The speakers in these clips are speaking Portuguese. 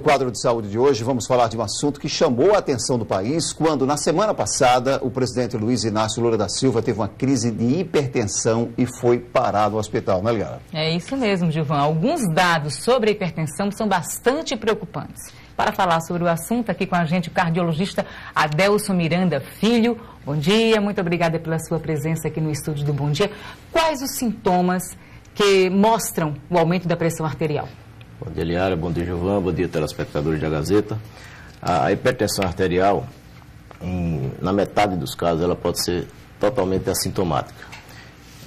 quadro de saúde de hoje, vamos falar de um assunto que chamou a atenção do país quando, na semana passada, o presidente Luiz Inácio Lula da Silva teve uma crise de hipertensão e foi parar no hospital, né, Liara? É isso mesmo, Gilvan. Alguns dados sobre a hipertensão são bastante preocupantes. Para falar sobre o assunto, aqui com a gente o cardiologista Adelson Miranda Filho. Bom dia, muito obrigada pela sua presença aqui no estúdio do Bom Dia. Quais os sintomas que mostram o aumento da pressão arterial? Bom dia, Liara. Bom dia, Gilvan. Bom dia, telespectadores da Gazeta. A hipertensão arterial, na metade dos casos, ela pode ser totalmente assintomática.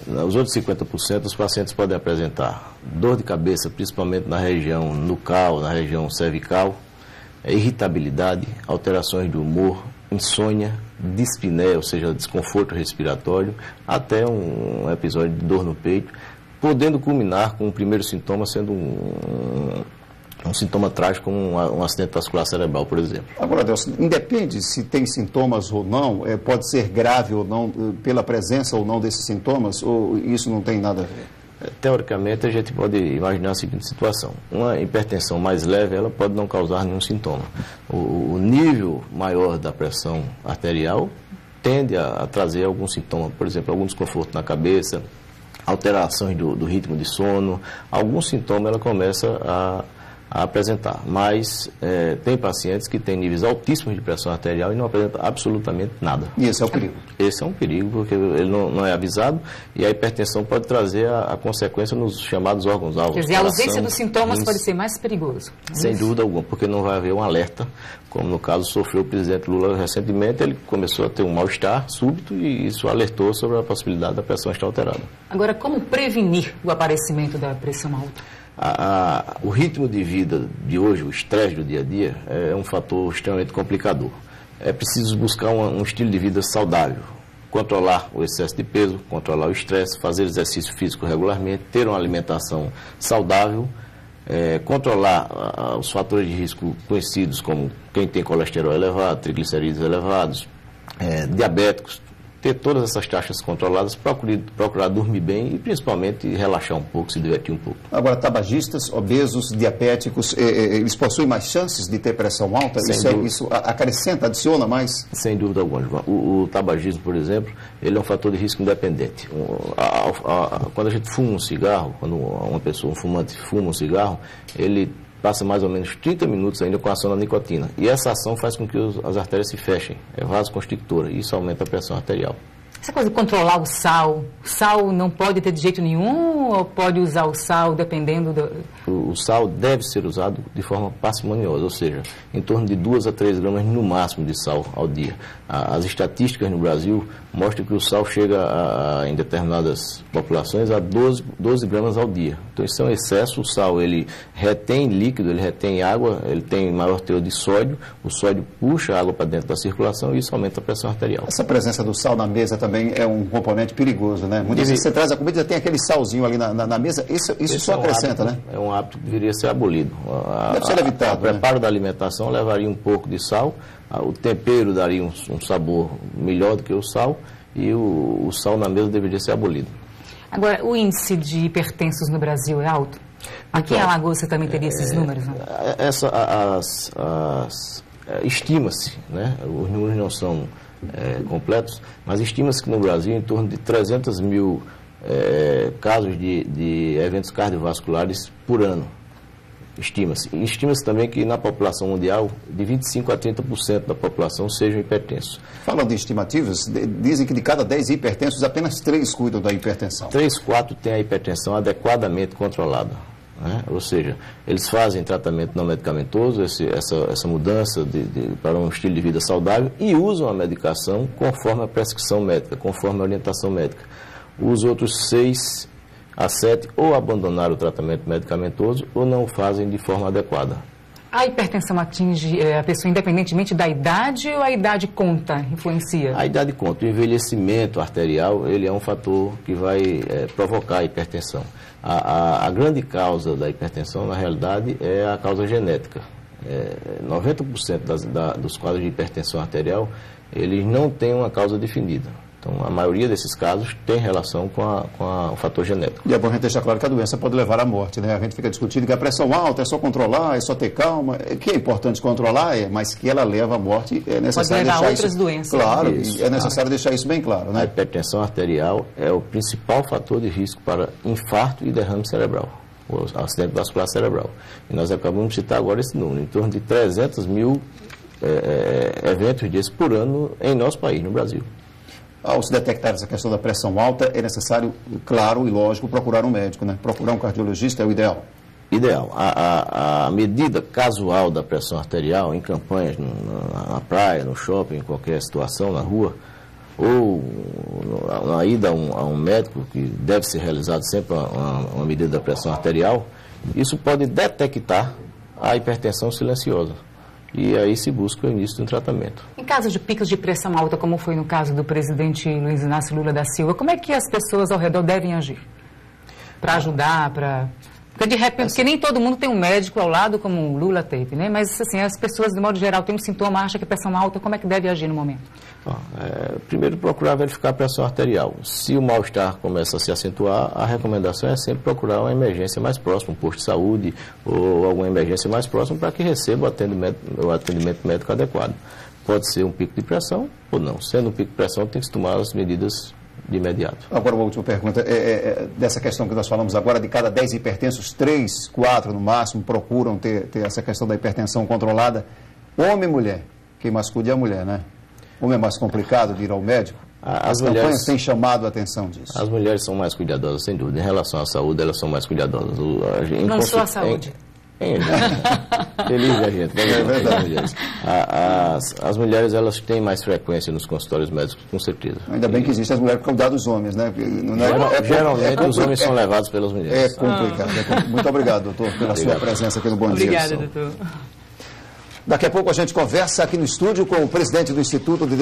Nos outros 50%, os pacientes podem apresentar dor de cabeça, principalmente na região nucal, na região cervical, irritabilidade, alterações do humor, insônia, dispneia, ou seja, desconforto respiratório, até um episódio de dor no peito, podendo culminar com o primeiro sintoma sendo um sintoma trágico, como um acidente vascular cerebral, por exemplo. Agora, Adelson, independe se tem sintomas ou não, pode ser grave ou não, pela presença ou não desses sintomas, ou isso não tem nada a ver? Teoricamente, a gente pode imaginar a seguinte situação. Uma hipertensão mais leve, ela pode não causar nenhum sintoma. O nível maior da pressão arterial tende a trazer algum sintoma, por exemplo, algum desconforto na cabeça, alterações do ritmo de sono, algum sintoma ela começa a apresentar. Mas tem pacientes que têm níveis altíssimos de pressão arterial e não apresentam absolutamente nada. E esse é o perigo? Esse é um perigo, porque ele não é avisado e a hipertensão pode trazer a consequência nos chamados órgãos-alvos. Quer dizer, a ausência dos sintomas pode ser mais perigoso. Sem dúvida alguma, porque não vai haver um alerta, como no caso sofreu o presidente Lula recentemente, ele começou a ter um mal-estar súbito e isso alertou sobre a possibilidade da pressão estar alterada. Agora, como prevenir o aparecimento da pressão alta? O ritmo de vida de hoje, o estresse do dia a dia, é um fator extremamente complicador. É preciso buscar um estilo de vida saudável, controlar o excesso de peso, controlar o estresse, fazer exercício físico regularmente, ter uma alimentação saudável, controlar os fatores de risco conhecidos como quem tem colesterol elevado, triglicerídeos elevados, diabéticos, ter todas essas taxas controladas, procurar dormir bem e principalmente relaxar um pouco, se divertir um pouco. Agora, tabagistas, obesos, diabéticos, eles possuem mais chances de ter pressão alta? Isso acrescenta, adiciona mais? Sem dúvida alguma, João. O tabagismo, por exemplo, ele é um fator de risco independente. Quando a gente fuma um cigarro, quando uma pessoa, um fumante, fuma um cigarro, ele passa mais ou menos 30 minutos ainda com a ação da nicotina. E essa ação faz com que as artérias se fechem. É vasoconstrictora e isso aumenta a pressão arterial. Essa coisa de controlar o sal não pode ter de jeito nenhum ou pode usar o sal dependendo do... O sal deve ser usado de forma parcimoniosa, ou seja, em torno de 2 a 3 gramas no máximo de sal ao dia. As estatísticas no Brasil mostram que o sal chega em determinadas populações a 12 gramas ao dia. Então isso é um excesso. O sal ele retém líquido, ele retém água, ele tem maior teor de sódio, o sódio puxa a água para dentro da circulação e isso aumenta a pressão arterial. Essa presença do sal na mesa também é um componente perigoso, né? Muitas vezes você traz a comida e já tem aquele salzinho ali na mesa, isso só acrescenta, né? É um hábito que deveria ser abolido. Deve ser evitado. O preparo da alimentação levaria um pouco de sal, o tempero daria um sabor melhor do que o sal e o sal na mesa deveria ser abolido. Agora, o índice de hipertensos no Brasil é alto? Aqui em Alagoas você também teria esses números, não? Estima-se, né? Os números não são completos, mas estima-se que no Brasil em torno de 300 mil casos de eventos cardiovasculares por ano. Estima-se também que na população mundial, de 25% a 30% da população sejam hipertensos. Falando de estimativas, dizem que de cada 10 hipertensos, apenas 3 cuidam da hipertensão. 3, 4 têm a hipertensão adequadamente controlada. Né? Ou seja, eles fazem tratamento não medicamentoso, essa mudança para um estilo de vida saudável e usam a medicação conforme a prescrição médica, conforme a orientação médica. Os outros 6 a 7 ou abandonaram o tratamento medicamentoso ou não o fazem de forma adequada. A hipertensão atinge a pessoa independentemente da idade ou a idade conta, influencia? A idade conta. O envelhecimento arterial ele é um fator que vai provocar a hipertensão. A grande causa da hipertensão, na realidade, é a causa genética. 90% dos quadros de hipertensão arterial, eles não têm uma causa definida. Então, a maioria desses casos tem relação com o fator genético. E é bom a gente deixar claro que a doença pode levar à morte, né? A gente fica discutindo que a pressão alta é só controlar, é só ter calma, que é importante controlar, mas que ela leva à morte, é necessário deixar deixar outras isso... doenças. Claro, Isso. é necessário deixar isso bem claro, né? A hipertensão arterial é o principal fator de risco para infarto e derrame cerebral, ou acidente vascular cerebral. E nós acabamos de citar agora esse número, em torno de 300 mil eventos desses por ano em nosso país, no Brasil. Ao se detectar essa questão da pressão alta, é necessário, claro e lógico, procurar um médico, né? Procurar um cardiologista é o ideal. Ideal. A medida casual da pressão arterial em campanhas, na praia, no shopping, em qualquer situação, na rua, ou na ida a um médico, que deve ser realizado sempre uma medida da pressão arterial, isso pode detectar a hipertensão silenciosa. E aí se busca o início de um tratamento. Em caso de picos de pressão alta, como foi no caso do presidente Luiz Inácio Lula da Silva, como é que as pessoas ao redor devem agir? Para ajudar, para... Porque de repente, porque nem todo mundo tem um médico ao lado como o Lula teve, né? Mas assim, as pessoas de modo geral têm um sintoma, acham que é pressão alta, como é que deve agir no momento? Primeiro procurar verificar a pressão arterial. Se o mal-estar começa a se acentuar, a recomendação é sempre procurar uma emergência mais próxima, um posto de saúde ou alguma emergência mais próxima para que receba o atendimento médico adequado. Pode ser um pico de pressão ou não. Sendo um pico de pressão, tem que se tomar as medidas de imediato. Agora, uma última pergunta. Dessa questão que nós falamos agora, de cada 10 hipertensos, 3, 4 no máximo procuram ter essa questão da hipertensão controlada. Homem e mulher. Quem mais cuida é a mulher, né? Homem é mais complicado de ir ao médico? As campanhas têm chamado a atenção disso. As mulheres são mais cuidadosas, sem dúvida. Em relação à saúde, elas são mais cuidadosas. Não só a saúde. Feliz a gente. É verdade. As mulheres, elas têm mais frequência nos consultórios médicos, com certeza. Ainda bem que existem as mulheres para cuidar dos homens, né? Geralmente os homens são levados pelas mulheres. É complicado. Muito obrigado, doutor, pela sua presença aqui no Bom Dia. Obrigada, doutor. Daqui a pouco a gente conversa aqui no estúdio com o presidente do Instituto de